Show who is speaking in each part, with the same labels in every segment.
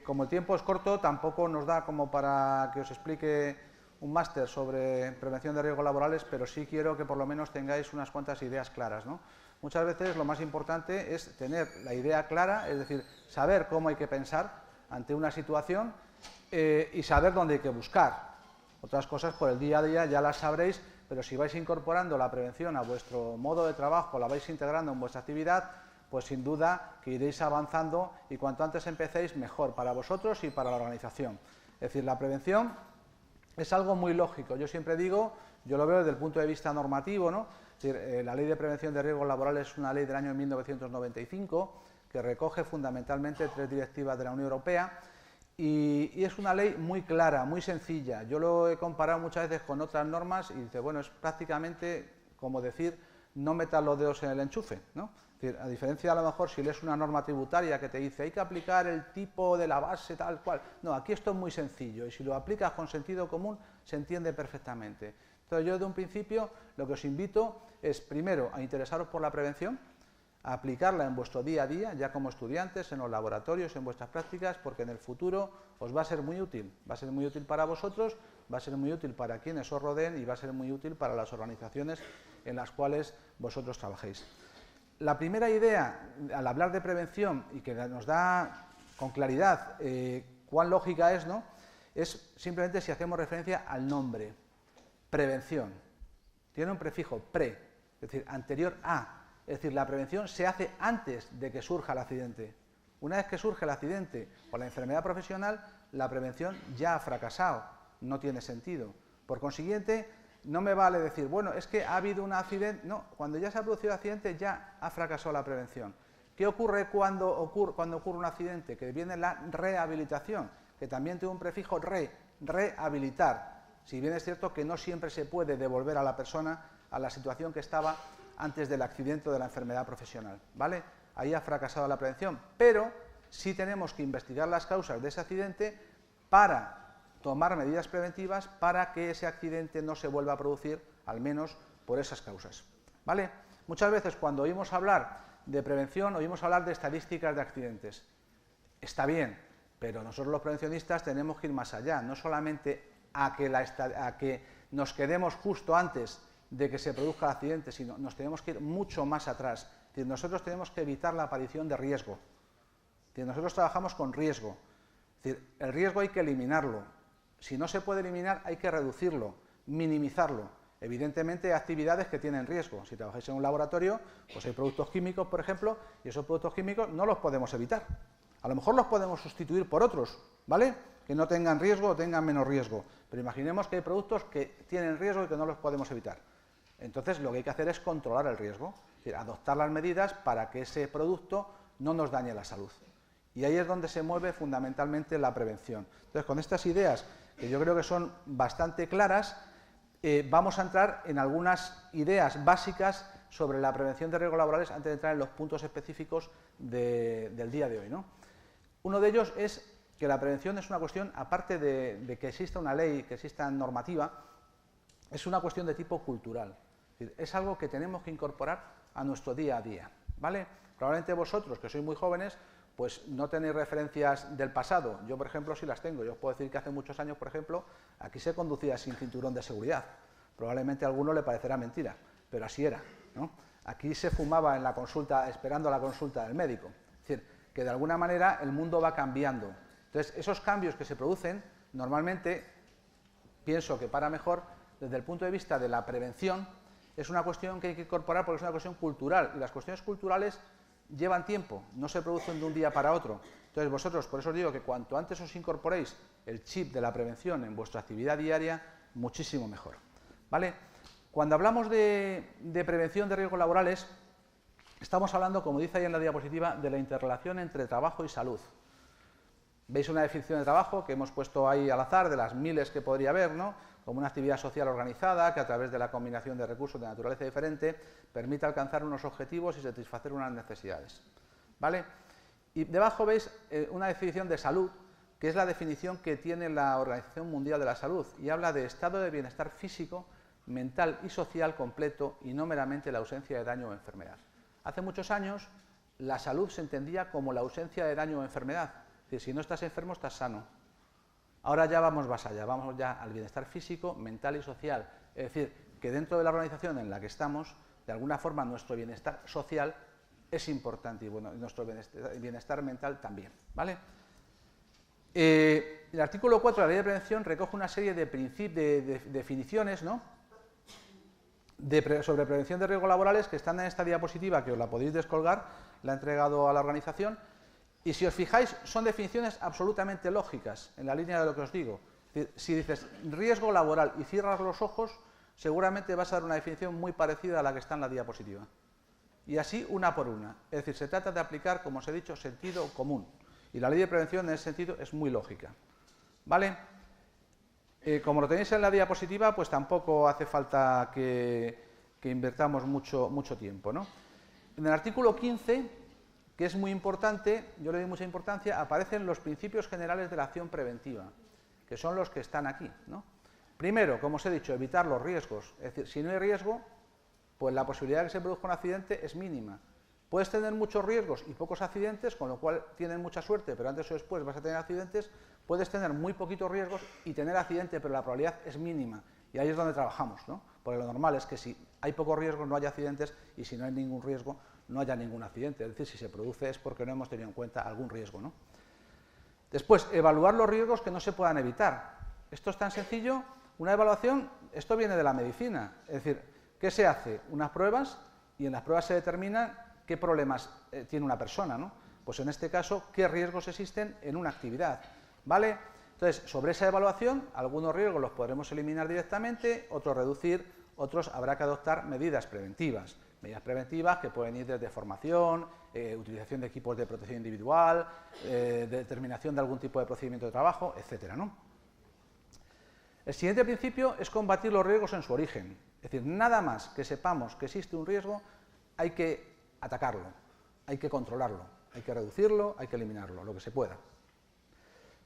Speaker 1: Como el tiempo es corto, tampoco nos da como para que os explique un máster sobre prevención de riesgos laborales, pero sí quiero que por lo menos tengáis unas cuantas ideas claras, ¿no? Muchas veces lo más importante es tener la idea clara, es decir, saber cómo hay que pensar ante una situación y saber dónde hay que buscar. Otras cosas por el día a día ya las sabréis, pero si vais incorporando la prevención a vuestro modo de trabajo, la vais integrando en vuestra actividad, pues sin duda que iréis avanzando y cuanto antes empecéis mejor para vosotros y para la organización. Es decir, la prevención es algo muy lógico. Yo siempre digo, yo lo veo desde el punto de vista normativo, ¿no? Es decir, la Ley de Prevención de Riesgos Laborales es una ley del año 1995 que recoge fundamentalmente 3 directivas de la Unión Europea y es una ley muy clara, muy sencilla. Yo lo he comparado muchas veces con otras normas y dice, bueno, es prácticamente como decir no metas los dedos en el enchufe, ¿no? Es decir, a diferencia a lo mejor si lees una norma tributaria que te dice hay que aplicar el tipo de la base tal cual, no, aquí esto es muy sencillo y si lo aplicas con sentido común se entiende perfectamente. Entonces yo desde un principio lo que os invito es primero a interesaros por la prevención, a aplicarla en vuestro día a día, ya como estudiantes, en los laboratorios, en vuestras prácticas, porque en el futuro os va a ser muy útil para vosotros, va a ser muy útil para quienes os rodeen y va a ser muy útil para las organizaciones en las cuales vosotros trabajéis. La primera idea, al hablar de prevención y que nos da con claridad cuán lógica es, ¿no?, es simplemente si hacemos referencia al nombre, prevención. Tiene un prefijo pre, es decir, anterior a. Es decir, la prevención se hace antes de que surja el accidente. Una vez que surge el accidente o la enfermedad profesional, la prevención ya ha fracasado, no tiene sentido. Por consiguiente, no me vale decir, bueno, es que ha habido un accidente. No, cuando ya se ha producido el accidente ya ha fracasado la prevención. ¿Qué ocurre cuando ocurre un accidente? Que viene la rehabilitación, que también tiene un prefijo rehabilitar. Si bien es cierto que no siempre se puede devolver a la persona a la situación que estaba antes del accidente o de la enfermedad profesional, ¿vale? Ahí ha fracasado la prevención, pero sí tenemos que investigar las causas de ese accidente para tomar medidas preventivas para que ese accidente no se vuelva a producir, al menos por esas causas, ¿vale? Muchas veces cuando oímos hablar de prevención, oímos hablar de estadísticas de accidentes. Está bien, pero nosotros los prevencionistas tenemos que ir más allá, no solamente a que nos quedemos justo antes de que se produzca el accidente, sino nos tenemos que ir mucho más atrás. Es decir, nosotros tenemos que evitar la aparición de riesgo. Es decir, nosotros trabajamos con riesgo. Es decir, el riesgo hay que eliminarlo. Si no se puede eliminar, hay que reducirlo, minimizarlo. Evidentemente hay actividades que tienen riesgo. Si trabajáis en un laboratorio, pues hay productos químicos, por ejemplo, y esos productos químicos no los podemos evitar. A lo mejor los podemos sustituir por otros, ¿vale?, que no tengan riesgo o tengan menos riesgo. Pero imaginemos que hay productos que tienen riesgo y que no los podemos evitar. Entonces lo que hay que hacer es controlar el riesgo, es decir, adoptar las medidas para que ese producto no nos dañe la salud. Y ahí es donde se mueve fundamentalmente la prevención. Entonces, con estas ideas, que yo creo que son bastante claras, vamos a entrar en algunas ideas básicas sobre la prevención de riesgos laborales antes de entrar en los puntos específicos del día de hoy, ¿no? Uno de ellos es que la prevención es una cuestión, aparte de que exista una ley, que exista normativa, es una cuestión de tipo cultural. Es algo que tenemos que incorporar a nuestro día a día, ¿vale? Probablemente vosotros, que sois muy jóvenes, pues no tenéis referencias del pasado. Yo, por ejemplo, sí las tengo. Yo os puedo decir que hace muchos años, por ejemplo, aquí se conducía sin cinturón de seguridad. Probablemente a alguno le parecerá mentira, pero así era, ¿no? Aquí se fumaba en la consulta, esperando la consulta del médico. Es decir, que de alguna manera el mundo va cambiando. Entonces, esos cambios que se producen, normalmente, pienso que para mejor, desde el punto de vista de la prevención, es una cuestión que hay que incorporar porque es una cuestión cultural, y las cuestiones culturales llevan tiempo, no se producen de un día para otro. Entonces vosotros, por eso os digo que cuanto antes os incorporéis el chip de la prevención en vuestra actividad diaria, muchísimo mejor, ¿vale? Cuando hablamos de prevención de riesgos laborales, estamos hablando, como dice ahí en la diapositiva, de la interrelación entre trabajo y salud. Veis una definición de trabajo que hemos puesto ahí al azar, de las miles que podría haber, ¿no?, como una actividad social organizada que a través de la combinación de recursos de naturaleza diferente permite alcanzar unos objetivos y satisfacer unas necesidades, ¿vale? Y debajo veis una definición de salud, que es la definición que tiene la Organización Mundial de la Salud, y habla de estado de bienestar físico, mental y social completo y no meramente la ausencia de daño o enfermedad. Hace muchos años la salud se entendía como la ausencia de daño o enfermedad, Es decir, si no estás enfermo, estás sano. Ahora ya vamos más allá, vamos ya al bienestar físico, mental y social. Es decir, que dentro de la organización en la que estamos, de alguna forma nuestro bienestar social es importante y bueno, nuestro bienestar mental también, ¿vale? El artículo 4 de la Ley de Prevención recoge una serie de definiciones, ¿no?, sobre prevención de riesgos laborales que están en esta diapositiva, que os la podéis descolgar, la he entregado a la organización, y si os fijáis son definiciones absolutamente lógicas, en la línea de lo que os digo. Si dices riesgo laboral y cierras los ojos, seguramente vas a dar una definición muy parecida a la que está en la diapositiva. Y así una por una. Es decir, se trata de aplicar, como os he dicho, sentido común. Y la ley de prevención en ese sentido es muy lógica. ¿Vale? Como lo tenéis en la diapositiva, pues tampoco hace falta que invertamos mucho tiempo, ¿no? En el artículo 15, que es muy importante, yo le doy mucha importancia, aparecen los principios generales de la acción preventiva, que son los que están aquí, ¿no? Primero, como os he dicho, evitar los riesgos. Es decir, si no hay riesgo, pues la posibilidad de que se produzca un accidente es mínima. Puedes tener muchos riesgos y pocos accidentes, con lo cual tienes mucha suerte, pero antes o después vas a tener accidentes. Puedes tener muy poquitos riesgos y tener accidente, pero la probabilidad es mínima. Y ahí es donde trabajamos, ¿no? Porque lo normal es que si hay pocos riesgos no haya accidentes y si no hay ningún riesgo no haya ningún accidente. Es decir, si se produce es porque no hemos tenido en cuenta algún riesgo, ¿no? Después, evaluar los riesgos que no se puedan evitar. Esto es tan sencillo. Una evaluación, esto viene de la medicina. Es decir, ¿qué se hace? Unas pruebas y en las pruebas se determina qué problemas tiene una persona, ¿no? Pues en este caso, qué riesgos existen en una actividad, ¿vale? Entonces, sobre esa evaluación, algunos riesgos los podremos eliminar directamente, otros reducir, otros habrá que adoptar medidas preventivas. Medidas preventivas que pueden ir desde formación, utilización de equipos de protección individual, determinación de algún tipo de procedimiento de trabajo, etcétera, ¿no? El siguiente principio es combatir los riesgos en su origen. Es decir, nada más que sepamos que existe un riesgo, hay que atacarlo, hay que controlarlo, hay que reducirlo, hay que eliminarlo, lo que se pueda.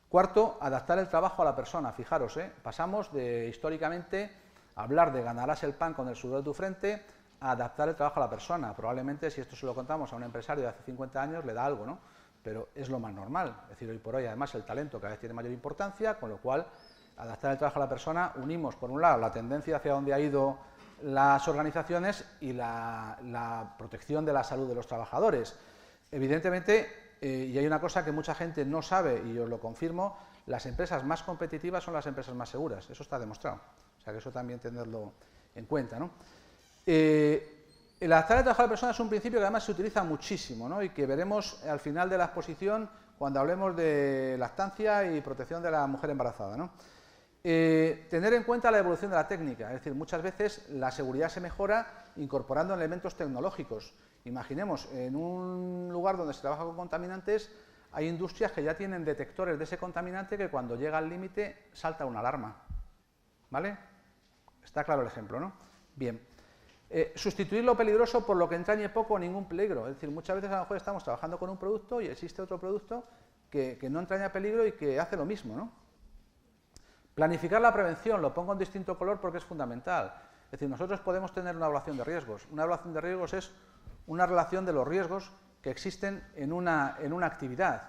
Speaker 1: Cuarto, adaptar el trabajo a la persona. Fijaros, pasamos de históricamente hablar de ganarás el pan con el sudor de tu frente a adaptar el trabajo a la persona. Probablemente si esto se lo contamos a un empresario de hace 50 años le da algo, ¿no? Pero es lo más normal. Es decir, hoy por hoy además el talento cada vez tiene mayor importancia, con lo cual adaptar el trabajo a la persona, unimos por un lado la tendencia hacia donde ha ido las organizaciones y la protección de la salud de los trabajadores. Evidentemente, y hay una cosa que mucha gente no sabe y os lo confirmo, las empresas más competitivas son las empresas más seguras, eso está demostrado. O sea que eso también tenerlo en cuenta, ¿no? El adaptar el trabajo a la persona es un principio que además se utiliza muchísimo, ¿no? Y que veremos al final de la exposición cuando hablemos de lactancia y protección de la mujer embarazada, ¿no? Tener en cuenta la evolución de la técnica, es decir, muchas veces la seguridad se mejora incorporando elementos tecnológicos. Imaginemos, en un lugar donde se trabaja con contaminantes, hay industrias que ya tienen detectores de ese contaminante que cuando llega al límite salta una alarma, ¿vale? Está claro el ejemplo, ¿no? Bien. Sustituir lo peligroso por lo que entrañe poco o ningún peligro, es decir, muchas veces a lo mejor estamos trabajando con un producto y existe otro producto que no entraña peligro y que hace lo mismo, ¿no? Planificar la prevención, lo pongo en distinto color porque es fundamental. Es decir, nosotros podemos tener una evaluación de riesgos. Una evaluación de riesgos es una relación de los riesgos que existen en una actividad.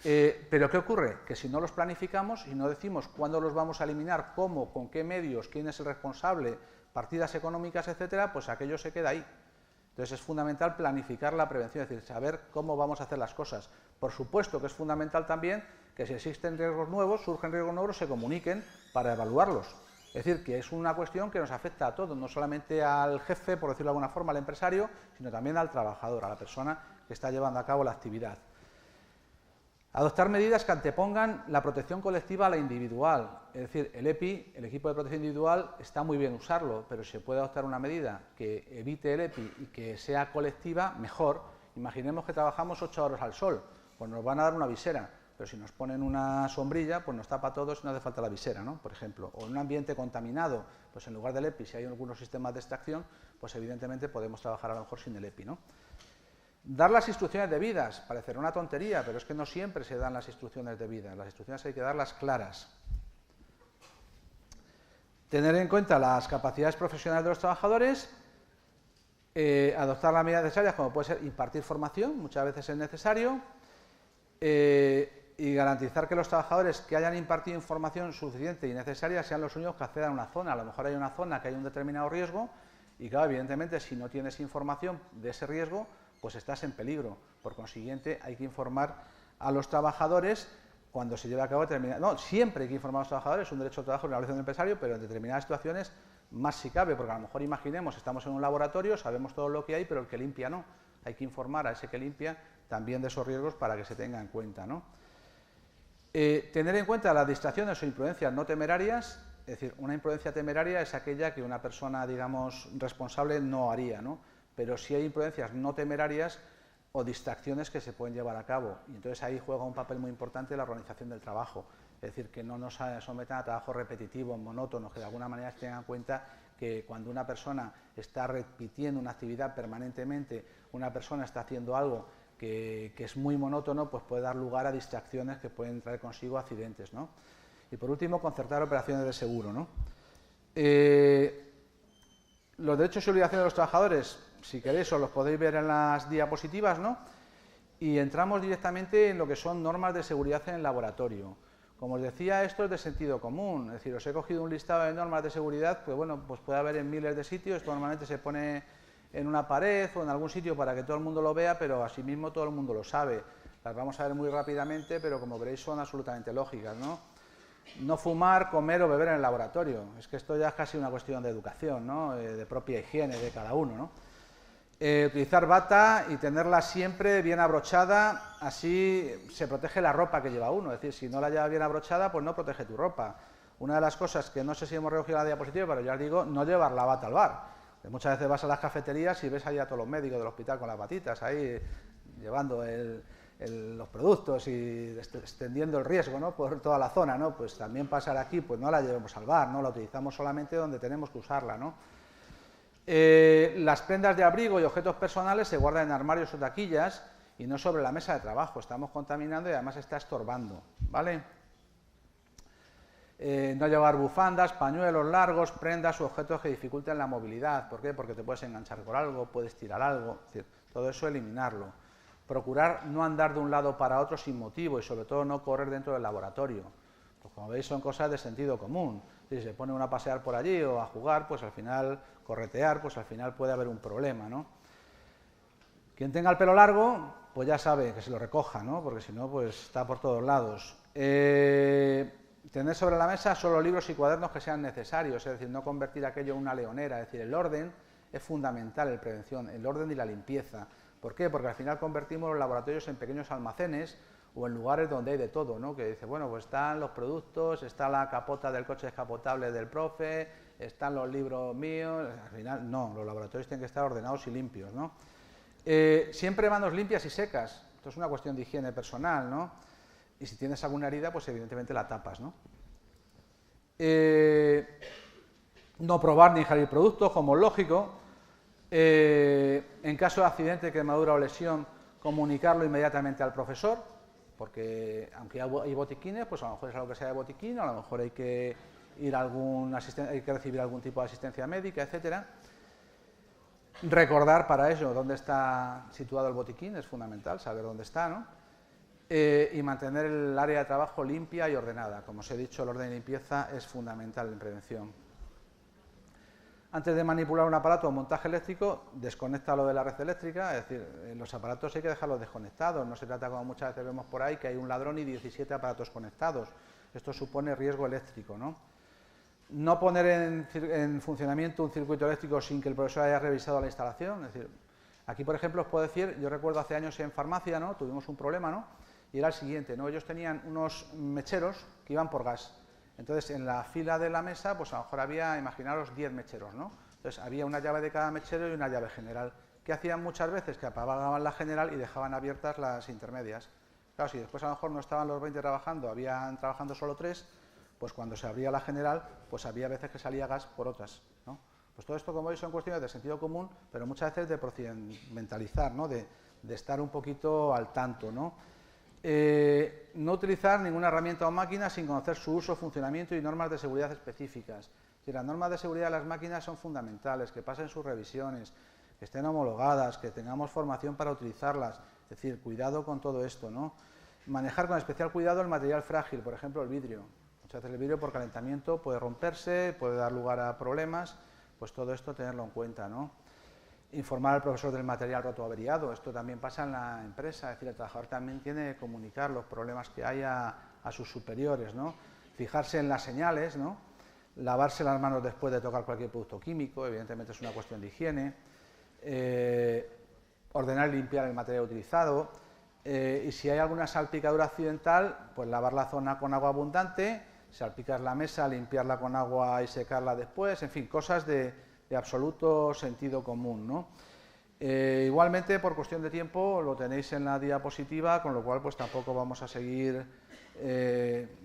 Speaker 1: Pero ¿qué ocurre? Que si no los planificamos y no decimos cuándo los vamos a eliminar, cómo, con qué medios, quién es el responsable, partidas económicas, etcétera, pues aquello se queda ahí. Entonces es fundamental planificar la prevención, es decir, saber cómo vamos a hacer las cosas. Por supuesto que es fundamental también que si existen riesgos nuevos, surgen riesgos nuevos, se comuniquen para evaluarlos. Es decir, que es una cuestión que nos afecta a todos, no solamente al jefe, por decirlo de alguna forma, al empresario, sino también al trabajador, a la persona que está llevando a cabo la actividad. Adoptar medidas que antepongan la protección colectiva a la individual. Es decir, el EPI, el equipo de protección individual, está muy bien usarlo, pero si se puede adoptar una medida que evite el EPI y que sea colectiva, mejor. Imaginemos que trabajamos 8 horas al sol, pues nos van a dar una visera, pero si nos ponen una sombrilla, pues nos tapa a todos y no hace falta la visera, ¿no? Por ejemplo. O en un ambiente contaminado, pues en lugar del EPI, si hay algunos sistemas de extracción, pues evidentemente podemos trabajar a lo mejor sin el EPI, ¿no? Dar las instrucciones debidas, parecerá una tontería, pero es que no siempre se dan las instrucciones debidas, las instrucciones hay que darlas claras. Tener en cuenta las capacidades profesionales de los trabajadores, adoptar las medidas necesarias, como puede ser impartir formación, muchas veces es necesario, y garantizar que los trabajadores que hayan impartido información suficiente y necesaria sean los únicos que accedan a una zona. A lo mejor hay una zona que hay un determinado riesgo y, claro, evidentemente, si no tienes información de ese riesgo, pues estás en peligro. Por consiguiente, hay que informar a los trabajadores cuando se lleva a cabo determinada... No, siempre hay que informar a los trabajadores, es un derecho de trabajo, una obligación del empresario, pero en determinadas situaciones más si cabe, porque a lo mejor imaginemos, estamos en un laboratorio, sabemos todo lo que hay, pero el que limpia no. Hay que informar a ese que limpia también de esos riesgos para que se tenga en cuenta, ¿no? Tener en cuenta las distracciones o imprudencias no temerarias, es decir, una imprudencia temeraria es aquella que una persona, digamos, responsable no haría, ¿no? Pero sí hay imprudencias no temerarias o distracciones que se pueden llevar a cabo, y entonces ahí juega un papel muy importante la organización del trabajo, es decir, que no nos sometan a trabajos repetitivos, monótonos, que de alguna manera se tengan en cuenta que cuando una persona está repitiendo una actividad permanentemente, una persona está haciendo algo que es muy monótono, pues puede dar lugar a distracciones que pueden traer consigo accidentes, ¿no? Y por último, concertar operaciones de seguro, ¿no? Los derechos y obligaciones de los trabajadores, si queréis, os los podéis ver en las diapositivas, ¿no? Y entramos directamente en lo que son normas de seguridad en el laboratorio. Como os decía, esto es de sentido común, es decir, os he cogido un listado de normas de seguridad, pues bueno, pues puede haber en miles de sitios, esto normalmente se pone en una pared o en algún sitio para que todo el mundo lo vea, pero asimismo todo el mundo lo sabe. Las vamos a ver muy rápidamente, pero como veréis son absolutamente lógicas, ¿no? No fumar, comer o beber en el laboratorio, es que esto ya es casi una cuestión de educación, ¿no? De propia higiene de cada uno, ¿no? Utilizar bata y tenerla siempre bien abrochada, así se protege la ropa que lleva uno, es decir, si no la lleva bien abrochada, pues no protege tu ropa. Una de las cosas que no sé si hemos recogido en la diapositiva, pero ya os digo, no llevar la bata al bar. Muchas veces vas a las cafeterías y ves ahí a todos los médicos del hospital con las batitas, ahí llevando los productos y extendiendo el riesgo, ¿no?, por toda la zona, ¿no? Pues también pasar aquí, pues no la llevemos al bar, ¿no? La utilizamos solamente donde tenemos que usarla, ¿no? Las prendas de abrigo y objetos personales se guardan en armarios o taquillas y no sobre la mesa de trabajo. Estamos contaminando y además está estorbando, ¿vale? No llevar bufandas, pañuelos largos, prendas u objetos que dificulten la movilidad. ¿Por qué? Porque te puedes enganchar con algo, puedes tirar algo, es decir, todo eso eliminarlo. Procurar no andar de un lado para otro sin motivo y sobre todo no correr dentro del laboratorio. Pues como veis son cosas de sentido común. Si se pone uno a pasear por allí o a jugar, pues al final, corretear, pues al final puede haber un problema, ¿no? Quien tenga el pelo largo, pues ya sabe que se lo recoja, ¿no? Porque si no, pues está por todos lados. Tener sobre la mesa solo libros y cuadernos que sean necesarios, es decir, no convertir aquello en una leonera, es decir, el orden es fundamental en prevención, el orden y la limpieza. ¿Por qué? Porque al final convertimos los laboratorios en pequeños almacenes o en lugares donde hay de todo, ¿no? Que dice, bueno, pues están los productos, está la capota del coche descapotable del profe, están los libros míos, al final no, los laboratorios tienen que estar ordenados y limpios, ¿no? Siempre manos limpias y secas, esto es una cuestión de higiene personal, ¿no? Y si tienes alguna herida, pues evidentemente la tapas, ¿no? No probar ni ingerir productos, como es lógico. En caso de accidente, quemadura o lesión, comunicarlo inmediatamente al profesor, porque aunque hay botiquines, pues a lo mejor es algo que sea de botiquín, a lo mejor hay que ir a hay que recibir algún tipo de asistencia médica, etcétera. Recordar para ello dónde está situado el botiquín, es fundamental saber dónde está, ¿no? Y mantener el área de trabajo limpia y ordenada. Como os he dicho, el orden y limpieza es fundamental en prevención. Antes de manipular un aparato o montaje eléctrico, desconéctalo de la red eléctrica, es decir, los aparatos hay que dejarlos desconectados, no se trata, como muchas veces vemos por ahí, que hay un ladrón y 17 aparatos conectados. Esto supone riesgo eléctrico, ¿no? No poner en funcionamiento un circuito eléctrico sin que el profesor haya revisado la instalación, es decir, aquí por ejemplo os puedo decir, yo recuerdo hace años en farmacia, ¿no?, tuvimos un problema, ¿no?, y era el siguiente, ¿no?, ellos tenían unos mecheros que iban por gas. Entonces, en la fila de la mesa, pues a lo mejor había, imaginaros, 10 mecheros, ¿no? Entonces, había una llave de cada mechero y una llave general. ¿Qué hacían muchas veces? Que apagaban la general y dejaban abiertas las intermedias. Claro, si después a lo mejor no estaban los 20 trabajando, habían trabajando solo 3, pues cuando se abría la general, pues había veces que salía gas por otras, ¿no? Pues todo esto, como veis, son cuestiones de sentido común, pero muchas veces de procedimentalizar, ¿no?, de estar un poquito al tanto, ¿no? No utilizar ninguna herramienta o máquina sin conocer su uso, funcionamiento y normas de seguridad específicas. Si las normas de seguridad de las máquinas son fundamentales, que pasen sus revisiones, que estén homologadas, que tengamos formación para utilizarlas, es decir, cuidado con todo esto, ¿no? Manejar con especial cuidado el material frágil, por ejemplo el vidrio. Muchas veces el vidrio por calentamiento puede romperse, puede dar lugar a problemas, pues todo esto tenerlo en cuenta, ¿no? Informar al profesor del material roto o averiado, esto también pasa en la empresa, es decir, el trabajador también tiene que comunicar los problemas que hay a sus superiores, ¿no? Fijarse en las señales, ¿no? Lavarse las manos después de tocar cualquier producto químico, evidentemente es una cuestión de higiene, ordenar y limpiar el material utilizado, y si hay alguna salpicadura accidental, pues lavar la zona con agua abundante, salpicar la mesa, limpiarla con agua y secarla después, en fin, cosas de absoluto sentido común, ¿no? Igualmente, por cuestión de tiempo, lo tenéis en la diapositiva, con lo cual pues tampoco vamos a seguir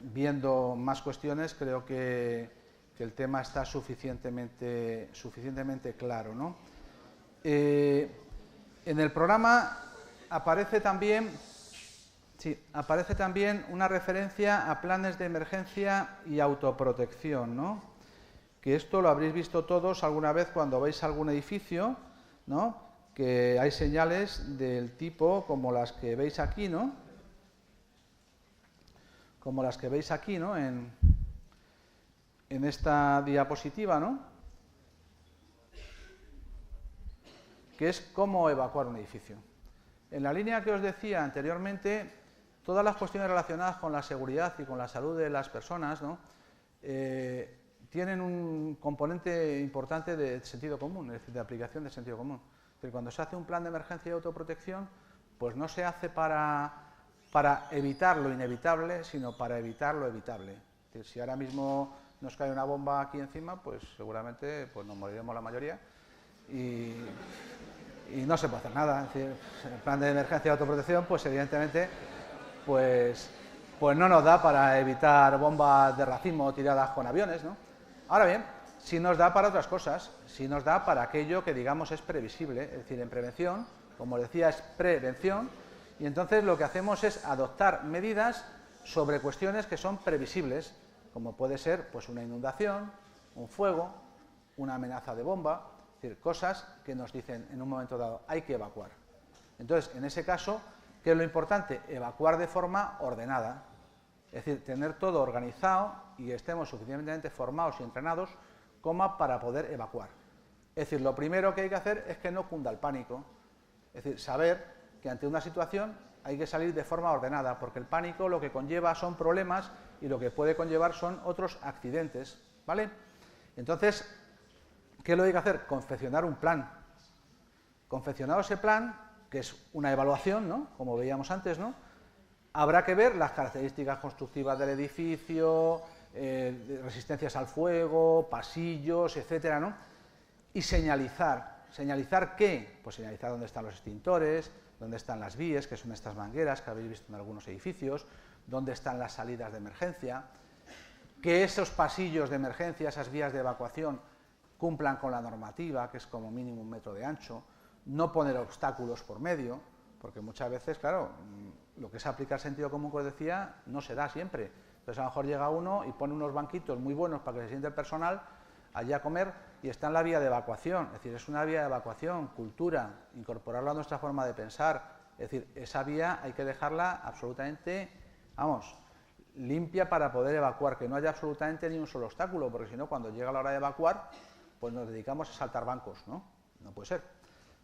Speaker 1: viendo más cuestiones, creo que el tema está suficientemente claro, ¿no? En el programa aparece también una referencia a planes de emergencia y autoprotección, ¿no? Que esto lo habréis visto todos alguna vez cuando veis algún edificio, ¿no? Que hay señales del tipo como las que veis aquí, ¿no? Como las que veis aquí, ¿no? En esta diapositiva, ¿no? Que es cómo evacuar un edificio. En la línea que os decía anteriormente, todas las cuestiones relacionadas con la seguridad y con la salud de las personas, ¿no? Tienen un componente importante de sentido común, es decir, de aplicación de sentido común. Es decir, cuando se hace un plan de emergencia y autoprotección, pues no se hace para evitar lo inevitable, sino para evitar lo evitable. Es decir, si ahora mismo nos cae una bomba aquí encima, pues seguramente pues nos moriremos la mayoría y no se puede hacer nada. Es decir, el plan de emergencia y autoprotección, pues evidentemente, pues no nos da para evitar bombas de racimo tiradas con aviones, ¿no? Ahora bien, sí nos da para otras cosas, sí nos da para aquello que digamos es previsible, es decir, en prevención, como decía, es prevención, y entonces lo que hacemos es adoptar medidas sobre cuestiones que son previsibles, como puede ser pues una inundación, un fuego, una amenaza de bomba, es decir, cosas que nos dicen en un momento dado hay que evacuar. Entonces, en ese caso, ¿qué es lo importante? Evacuar de forma ordenada, es decir, tener todo organizado y estemos suficientemente formados y entrenados como para poder evacuar. Es decir, lo primero que hay que hacer es que no cunda el pánico, es decir, saber que ante una situación hay que salir de forma ordenada, porque el pánico lo que conlleva son problemas y lo que puede conllevar son otros accidentes, ¿vale? Entonces, ¿qué es lo que hay que hacer? Confeccionar un plan. Confeccionado ese plan, que es una evaluación, ¿no? Como veíamos antes, ¿no? Habrá que ver las características constructivas del edificio, resistencias al fuego, pasillos, etcétera, ¿no? Y señalizar. ¿Señalizar qué? Pues señalizar dónde están los extintores, dónde están las vías, que son estas mangueras que habéis visto en algunos edificios, dónde están las salidas de emergencia, que esos pasillos de emergencia, esas vías de evacuación, cumplan con la normativa, que es como mínimo 1 metro de ancho, no poner obstáculos por medio, porque muchas veces, claro, lo que es aplicar sentido común, que os decía, no se da siempre. Entonces a lo mejor llega uno y pone unos banquitos muy buenos para que se siente el personal allí a comer y está en la vía de evacuación. Es decir, es una vía de evacuación, cultura, incorporarlo a nuestra forma de pensar. Es decir, esa vía hay que dejarla absolutamente, vamos, limpia para poder evacuar, que no haya absolutamente ni un solo obstáculo, porque si no, cuando llega la hora de evacuar, pues nos dedicamos a saltar bancos, ¿no? No puede ser.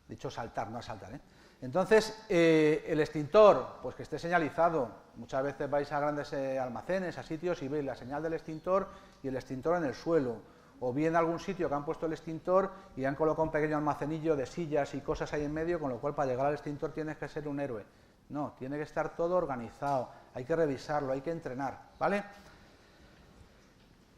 Speaker 1: Dicho saltar, no a saltar, ¿eh? Entonces, el extintor, pues que esté señalizado. Muchas veces vais a grandes almacenes, a sitios y veis la señal del extintor y el extintor en el suelo. O bien algún sitio que han puesto el extintor y han colocado un pequeño almacenillo de sillas y cosas ahí en medio, con lo cual para llegar al extintor tienes que ser un héroe. No, tiene que estar todo organizado, hay que revisarlo, hay que entrenar, ¿vale?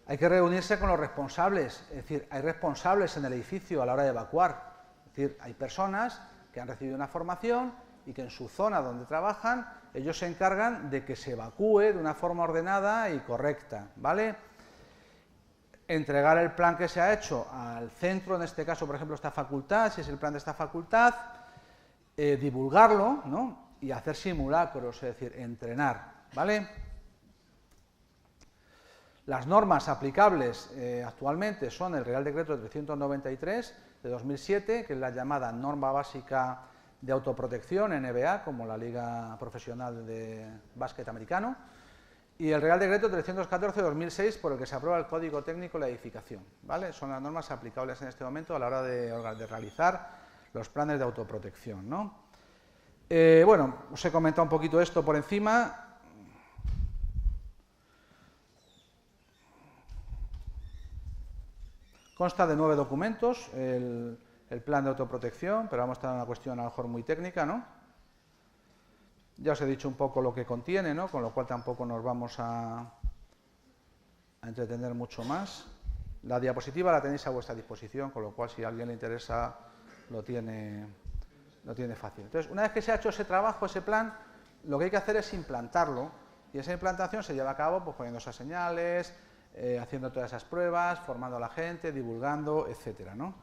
Speaker 1: Hay que reunirse con los responsables, es decir, hay responsables en el edificio a la hora de evacuar. Es decir, hay personas que han recibido una formación y que en su zona donde trabajan, ellos se encargan de que se evacúe de una forma ordenada y correcta, ¿vale? Entregar el plan que se ha hecho al centro, en este caso, por ejemplo, esta facultad, si es el plan de esta facultad, divulgarlo, ¿no? Y hacer simulacros, es decir, entrenar, ¿vale? Las normas aplicables actualmente son el Real Decreto 393 de 2007, que es la llamada norma básica de autoprotección, NBA, como la Liga Profesional de Básquet Americano, y el Real Decreto 314/2006, por el que se aprueba el Código Técnico de la Edificación, ¿vale? Son las normas aplicables en este momento a la hora de realizar los planes de autoprotección, ¿no? Bueno, os he comentado un poquito esto por encima. Consta de 9 documentos, el plan de autoprotección, pero vamos a estar en una cuestión a lo mejor muy técnica, ¿no? Ya os he dicho un poco lo que contiene, ¿no? Con lo cual tampoco nos vamos a entretener mucho más. La diapositiva la tenéis a vuestra disposición, con lo cual si a alguien le interesa lo tiene fácil. Entonces, una vez que se ha hecho ese trabajo, ese plan, lo que hay que hacer es implantarlo, y esa implantación se lleva a cabo pues, poniendo esas señales, haciendo todas esas pruebas, formando a la gente, divulgando, etcétera, ¿no?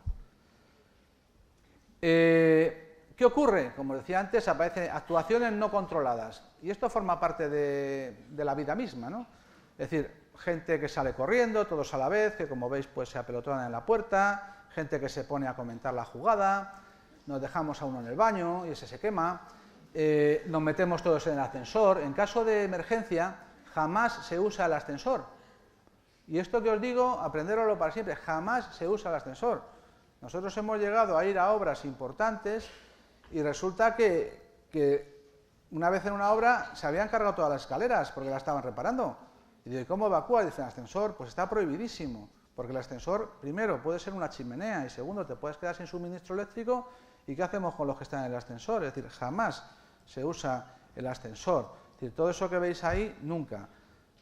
Speaker 1: ¿Qué ocurre? Como decía antes, aparecen actuaciones no controladas, y esto forma parte de la vida misma, ¿no? Es decir, gente que sale corriendo, todos a la vez, que como veis pues se apelotonan en la puerta, gente que se pone a comentar la jugada, nos dejamos a uno en el baño y ese se quema, nos metemos todos en el ascensor. En caso de emergencia jamás se usa el ascensor, y esto que os digo, aprendéroslo para siempre, jamás se usa el ascensor. Nosotros hemos llegado a ir a obras importantes y resulta que una vez en una obra se habían cargado todas las escaleras porque las estaban reparando. Y digo, ¿cómo evacúa? Dice, el ascensor, pues está prohibidísimo, porque el ascensor, primero, puede ser una chimenea, y segundo, te puedes quedar sin suministro eléctrico, ¿y qué hacemos con los que están en el ascensor? Es decir, jamás se usa el ascensor. Es decir, todo eso que veis ahí, nunca.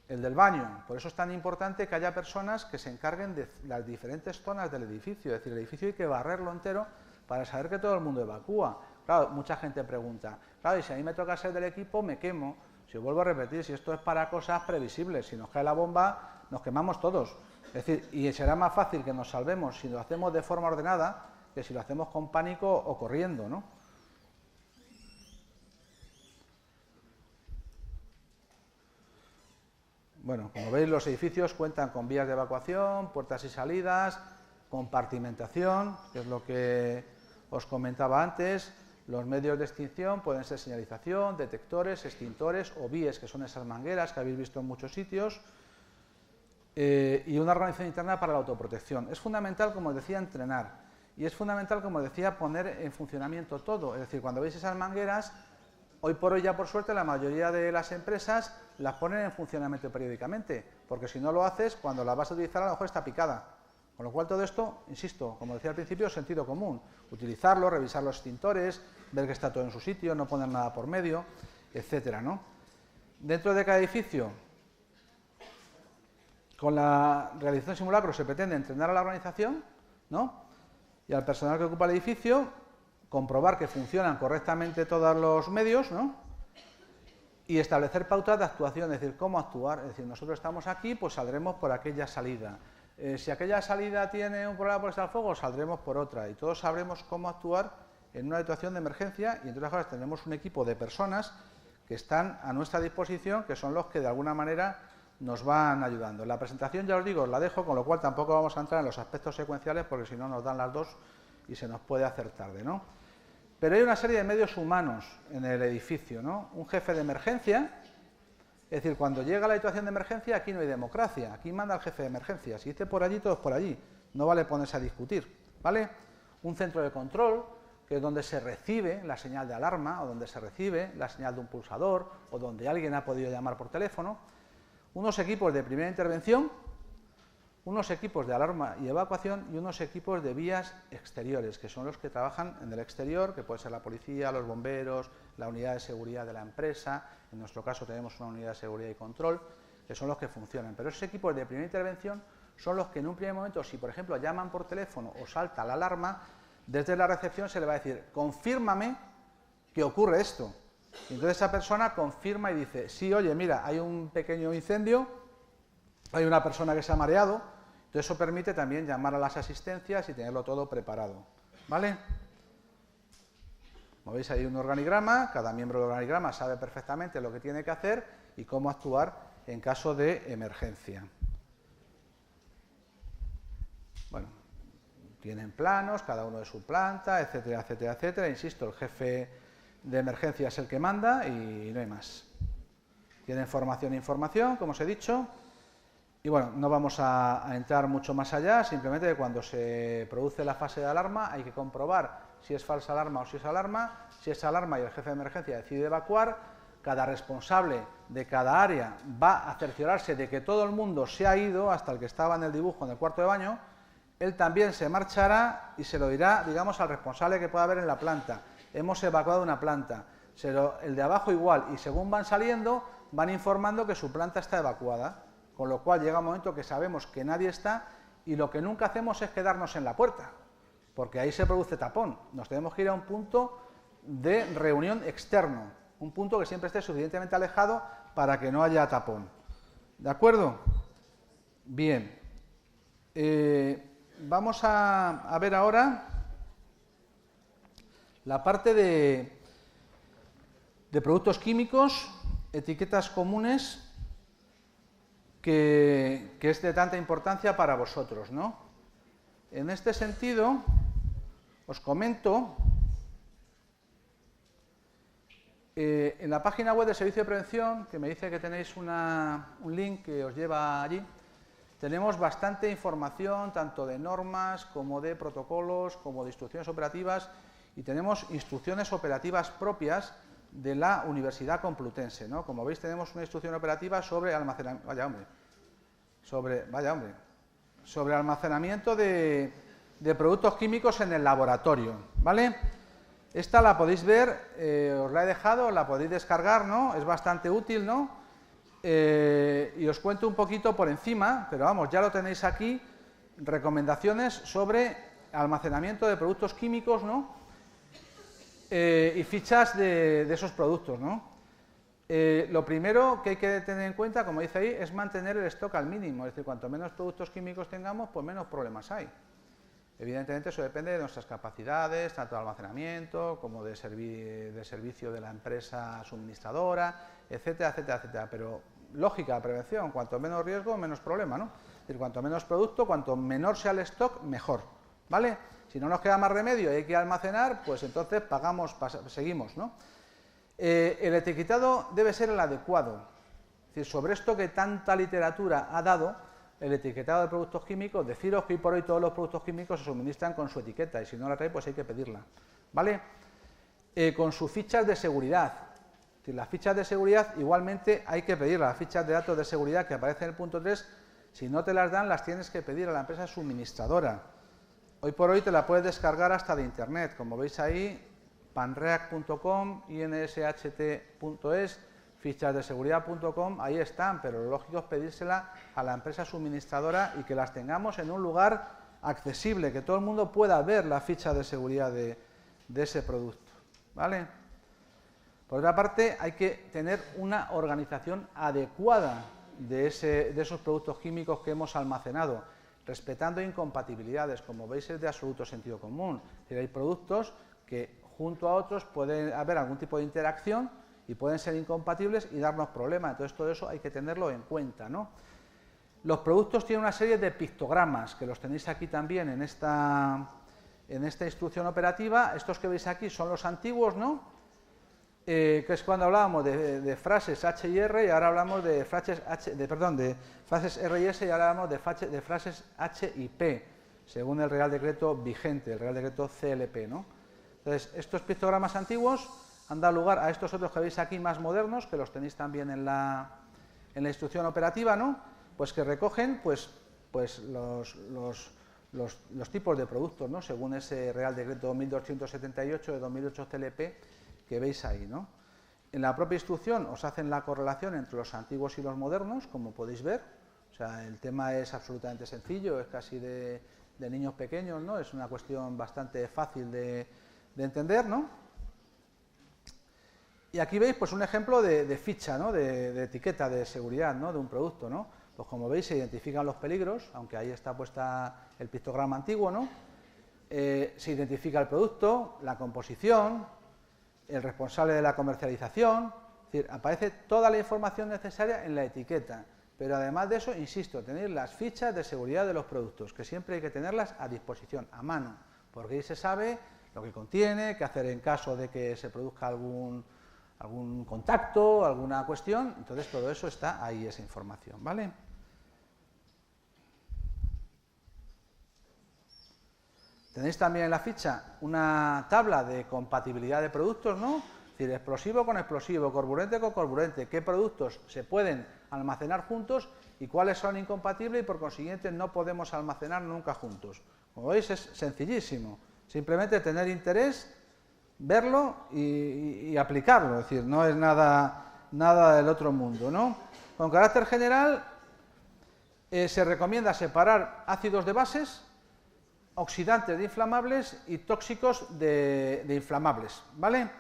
Speaker 1: El del baño, por eso es tan importante que haya personas que se encarguen de las diferentes zonas del edificio, es decir, el edificio hay que barrerlo entero para saber que todo el mundo evacúa. Claro, mucha gente pregunta, claro, y si a mí me toca ser del equipo, me quemo. Si os vuelvo a repetir, si esto es para cosas previsibles, si nos cae la bomba, nos quemamos todos. Es decir, y será más fácil que nos salvemos si lo hacemos de forma ordenada que si lo hacemos con pánico o corriendo, ¿no? Bueno, como veis, los edificios cuentan con vías de evacuación, puertas y salidas, compartimentación, que es lo que os comentaba antes. Los medios de extinción pueden ser señalización, detectores, extintores o víes, que son esas mangueras que habéis visto en muchos sitios, y una organización interna para la autoprotección. Es fundamental, como os decía, entrenar, y es fundamental, como os decía, poner en funcionamiento todo. Es decir, cuando veis esas mangueras, hoy por hoy ya por suerte la mayoría de las empresas las ponen en funcionamiento periódicamente, porque si no lo haces, cuando la vas a utilizar a lo mejor está picada. Con lo cual todo esto, insisto, como decía al principio, es sentido común. Utilizarlo, revisar los extintores, ver que está todo en su sitio, no poner nada por medio, etcétera, ¿no? Dentro de cada edificio, con la realización de simulacros se pretende entrenar a la organización, ¿no? Y al personal que ocupa el edificio, comprobar que funcionan correctamente todos los medios, ¿no? Y establecer pautas de actuación, es decir, cómo actuar. Es decir, nosotros estamos aquí, pues saldremos por aquella salida. Si aquella salida tiene un problema por estar al fuego, saldremos por otra. Y todos sabremos cómo actuar en una situación de emergencia, y entre otras cosas tenemos un equipo de personas que están a nuestra disposición, que son los que de alguna manera nos van ayudando. La presentación, ya os digo, os la dejo, con lo cual tampoco vamos a entrar en los aspectos secuenciales, porque si no nos dan las dos y se nos puede hacer tarde, ¿no? Pero hay una serie de medios humanos en el edificio, ¿no? Un jefe de emergencia, es decir, cuando llega la situación de emergencia, aquí no hay democracia, aquí manda el jefe de emergencia. Si dice por allí, todos por allí. No vale ponerse a discutir, ¿vale? Un centro de control, que es donde se recibe la señal de alarma, o donde se recibe la señal de un pulsador, o donde alguien ha podido llamar por teléfono. Unos equipos de primera intervención, unos equipos de alarma y evacuación y unos equipos de vías exteriores, que son los que trabajan en el exterior, que puede ser la policía, los bomberos, la unidad de seguridad de la empresa. En nuestro caso tenemos una unidad de seguridad y control, que son los que funcionan. Pero esos equipos de primera intervención son los que en un primer momento, si por ejemplo llaman por teléfono o salta la alarma, desde la recepción se le va a decir, confírmame que ocurre esto. Y entonces esa persona confirma y dice, sí, oye, mira, hay un pequeño incendio, hay una persona que se ha mareado. Entonces eso permite también llamar a las asistencias y tenerlo todo preparado, ¿vale? Como veis, hay un organigrama, cada miembro del organigrama sabe perfectamente lo que tiene que hacer y cómo actuar en caso de emergencia. Bueno, Tienen planos, cada uno de su planta, etcétera, etcétera, etcétera. Insisto, el jefe de emergencia es el que manda y no hay más. Tienen formación e información, como os he dicho. Y bueno, no vamos a entrar mucho más allá, simplemente que cuando se produce la fase de alarma hay que comprobar si es falsa alarma o si es alarma. Si es alarma y el jefe de emergencia decide evacuar, cada responsable de cada área va a cerciorarse de que todo el mundo se ha ido, hasta el que estaba en el dibujo en el cuarto de baño. Él también se marchará y se lo dirá, digamos, al responsable que pueda haber en la planta. Hemos evacuado una planta, el de abajo igual, y según van saliendo, van informando que su planta está evacuada, con lo cual llega un momento que sabemos que nadie está y lo que nunca hacemos es quedarnos en la puerta, porque ahí se produce tapón. Nos tenemos que ir a un punto de reunión externo, un punto que siempre esté suficientemente alejado para que no haya tapón. ¿De acuerdo? Bien. Vamos a ver ahora la parte de productos químicos, etiquetas comunes, que es de tanta importancia para vosotros, ¿no? En este sentido, os comento, en la página web del Servicio de Prevención, que me dice que tenéis un link que os lleva allí, tenemos bastante información, tanto de normas, como de protocolos, como de instrucciones operativas, y tenemos instrucciones operativas propias de la Universidad Complutense, ¿no? Como veis, tenemos una instrucción operativa sobre almacenamiento, sobre almacenamiento de productos químicos en el laboratorio, ¿vale? Esta la podéis ver, os la he dejado, la podéis descargar, ¿no? Es bastante útil, ¿no? Y os cuento un poquito por encima, pero vamos, ya lo tenéis aquí, recomendaciones sobre almacenamiento de productos químicos, ¿no? Y fichas de esos productos, ¿no? Lo primero que hay que tener en cuenta, como dice ahí, es mantener el stock al mínimo, es decir, cuanto menos productos químicos tengamos, pues menos problemas hay. Evidentemente eso depende de nuestras capacidades, tanto de almacenamiento como de servicio de la empresa suministradora, etcétera, etcétera, etcétera. Pero lógica de prevención, cuanto menos riesgo, menos problema, ¿no? Es decir, cuanto menos producto, cuanto menor sea el stock, mejor, ¿vale? Si no nos queda más remedio y hay que almacenar, pues entonces seguimos, ¿no? El etiquetado debe ser el adecuado. Es decir, sobre esto que tanta literatura ha dado, el etiquetado de productos químicos, deciros que hoy por hoy todos los productos químicos se suministran con su etiqueta y si no la trae, pues hay que pedirla, ¿vale? Con sus fichas de seguridad. Es decir, las fichas de seguridad igualmente hay que pedirlas. Las fichas de datos de seguridad que aparecen en el punto 3, si no te las dan, las tienes que pedir a la empresa suministradora. Hoy por hoy te la puedes descargar hasta de internet, como veis ahí, panreac.com, insht.es, fichasdeseguridad.com, ahí están, pero lo lógico es pedírsela a la empresa suministradora y que las tengamos en un lugar accesible, que todo el mundo pueda ver la ficha de seguridad de ese producto, ¿vale? Por otra parte, hay que tener una organización adecuada de esos productos químicos que hemos almacenado, respetando incompatibilidades, como veis es de absoluto sentido común. Es decir, hay productos que junto a otros puede haber algún tipo de interacción y pueden ser incompatibles y darnos problemas. Entonces todo eso hay que tenerlo en cuenta, ¿no? Los productos tienen una serie de pictogramas, que los tenéis aquí también en esta instrucción operativa. Estos que veis aquí son los antiguos, ¿no? Que es cuando hablábamos de frases H y R y ahora hablamos de frases frases R y S y ahora hablamos de frases H y P, según el Real Decreto vigente, el Real Decreto CLP, ¿no? Entonces, estos pictogramas antiguos han dado lugar a estos otros que veis aquí más modernos, que los tenéis también en la instrucción operativa, ¿no? Pues que recogen pues los tipos de productos, ¿no? Según ese Real Decreto 1278 de 2008 CLP que veis ahí, ¿no? En la propia instrucción os hacen la correlación entre los antiguos y los modernos, como podéis ver. O sea, el tema es absolutamente sencillo, es casi de niños pequeños, ¿no? Es una cuestión bastante fácil de entender, ¿no? Y aquí veis pues un ejemplo de ficha, ¿no? de etiqueta de seguridad, ¿no? De un producto, ¿no? Pues como veis se identifican los peligros, aunque ahí está puesta el pictograma antiguo, ¿no? Se identifica el producto, la composición, el responsable de la comercialización, es decir, aparece toda la información necesaria en la etiqueta pero además de eso, insisto, tener las fichas de seguridad de los productos, que siempre hay que tenerlas a disposición, a mano, porque ahí se sabe lo que contiene, qué hacer en caso de que se produzca algún contacto, alguna cuestión. Entonces todo eso está ahí, esa información, ¿vale? Tenéis también en la ficha una tabla de compatibilidad de productos, ¿no? Es decir, explosivo con explosivo, carburante con carburante, qué productos se pueden almacenar juntos y cuáles son incompatibles y por consiguiente no podemos almacenar nunca juntos. Como veis es sencillísimo, simplemente tener interés, verlo y aplicarlo, es decir, no es nada del otro mundo, ¿no? Con carácter general se recomienda separar ácidos de bases, oxidantes de inflamables y tóxicos de inflamables, ¿vale?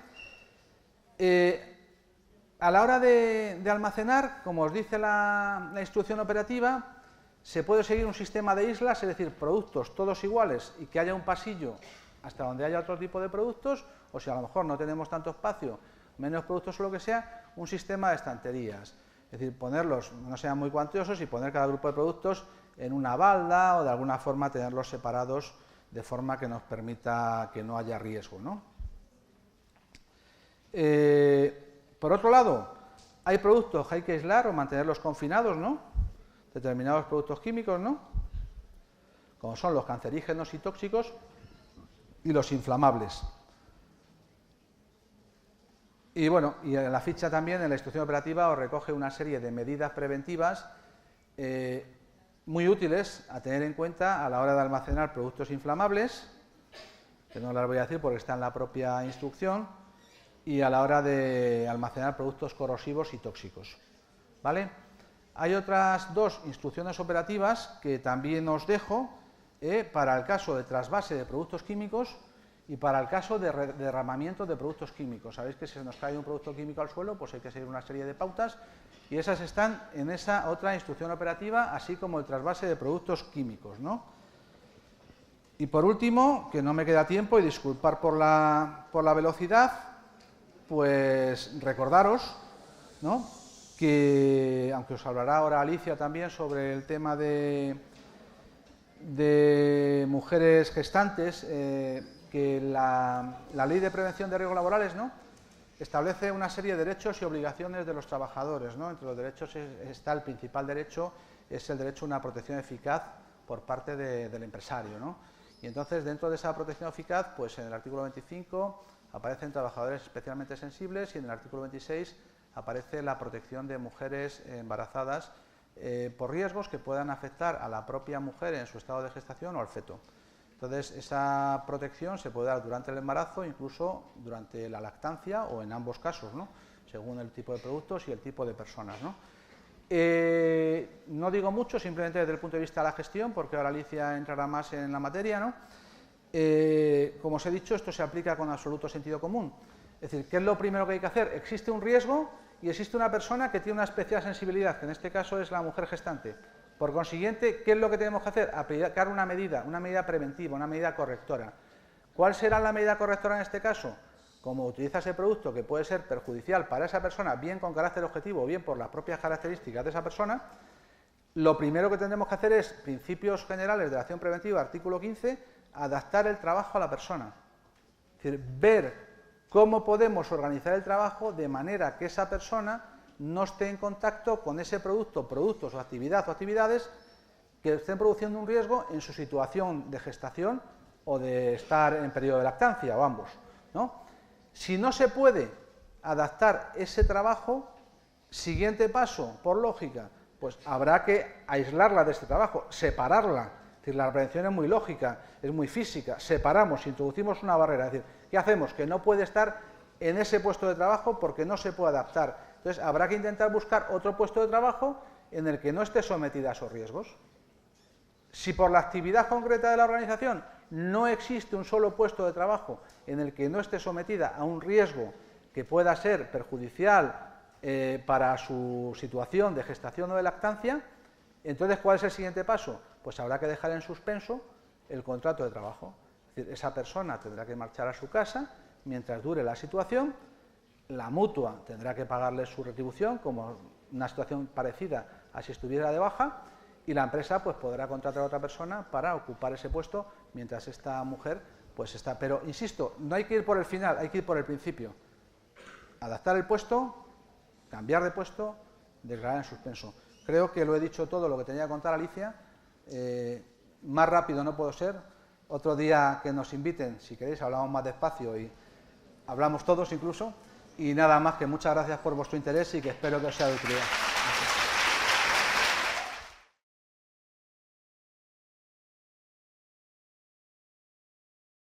Speaker 1: A la hora de almacenar, como os dice la instrucción operativa, se puede seguir un sistema de islas, es decir, productos todos iguales y que haya un pasillo hasta donde haya otro tipo de productos, o si a lo mejor no tenemos tanto espacio, menos productos o lo que sea, un sistema de estanterías. Es decir, ponerlos, no sean muy cuantiosos y poner cada grupo de productos en una balda o de alguna forma tenerlos separados de forma que nos permita que no haya riesgo, ¿no? Por otro lado, hay productos que hay que aislar o mantenerlos confinados, ¿no? Determinados productos químicos, ¿no? Como son los cancerígenos y tóxicos y los inflamables. Y bueno, y en la ficha también, en la instrucción operativa, os recoge una serie de medidas preventivas muy útiles a tener en cuenta a la hora de almacenar productos inflamables, que no las voy a decir porque está en la propia instrucción, y a la hora de almacenar productos corrosivos y tóxicos, ¿vale? Hay otras dos instrucciones operativas que también os dejo para el caso de trasvase de productos químicos y para el caso de derramamiento de productos químicos. Sabéis que si se nos cae un producto químico al suelo, pues hay que seguir una serie de pautas y esas están en esa otra instrucción operativa, así como el trasvase de productos químicos, ¿no? Y por último, que no me queda tiempo y disculpar por la velocidad, pues recordaros, ¿no?, que, aunque os hablará ahora Alicia también sobre el tema de mujeres gestantes, que la Ley de Prevención de Riesgos Laborales, ¿no?, establece una serie de derechos y obligaciones de los trabajadores, ¿no? Entre los derechos está el principal derecho, es el derecho a una protección eficaz por parte del empresario, ¿no? Y entonces, dentro de esa protección eficaz, pues en el artículo 25 aparecen trabajadores especialmente sensibles y en el artículo 26 aparece la protección de mujeres embarazadas por riesgos que puedan afectar a la propia mujer en su estado de gestación o al feto. Entonces, esa protección se puede dar durante el embarazo, incluso durante la lactancia o en ambos casos, ¿no?, según el tipo de productos y el tipo de personas, ¿no? No digo mucho, simplemente desde el punto de vista de la gestión, porque ahora Alicia entrará más en la materia, ¿no? Como os he dicho, esto se aplica con absoluto sentido común. Es decir, ¿qué es lo primero que hay que hacer? Existe un riesgo y existe una persona que tiene una especial sensibilidad, que en este caso es la mujer gestante. Por consiguiente, ¿qué es lo que tenemos que hacer? Aplicar una medida preventiva, una medida correctora. ¿Cuál será la medida correctora en este caso? Como utiliza ese producto que puede ser perjudicial para esa persona, bien con carácter objetivo o bien por las propias características de esa persona, lo primero que tendremos que hacer es, principios generales de la acción preventiva, artículo 15, adaptar el trabajo a la persona. Es decir, ver cómo podemos organizar el trabajo de manera que esa persona no esté en contacto con ese producto, productos o actividad o actividades que estén produciendo un riesgo en su situación de gestación o de estar en periodo de lactancia, o ambos, ¿no? Si no se puede adaptar ese trabajo, siguiente paso, por lógica, pues habrá que aislarla de este trabajo, separarla. Es decir, la prevención es muy lógica, es muy física, separamos, introducimos una barrera, es decir, ¿qué hacemos? Que no puede estar en ese puesto de trabajo porque no se puede adaptar. Entonces, habrá que intentar buscar otro puesto de trabajo en el que no esté sometida a esos riesgos. Si por la actividad concreta de la organización no existe un solo puesto de trabajo en el que no esté sometida a un riesgo que pueda ser perjudicial para su situación de gestación o de lactancia, entonces, ¿cuál es el siguiente paso? Pues habrá que dejar en suspenso el contrato de trabajo. Es decir, esa persona tendrá que marchar a su casa mientras dure la situación, la mutua tendrá que pagarle su retribución, como una situación parecida a si estuviera de baja, y la empresa pues podrá contratar a otra persona para ocupar ese puesto mientras esta mujer pues está. Pero insisto, no hay que ir por el final, hay que ir por el principio. Adaptar el puesto, cambiar de puesto, declarar en suspenso. Creo que lo he dicho todo lo que tenía que contar, Alicia. Más rápido no puedo ser. Otro día que nos inviten, si queréis, hablamos más despacio y hablamos todos incluso. Y nada más, que muchas gracias por vuestro interés y que espero que os sea de utilidad.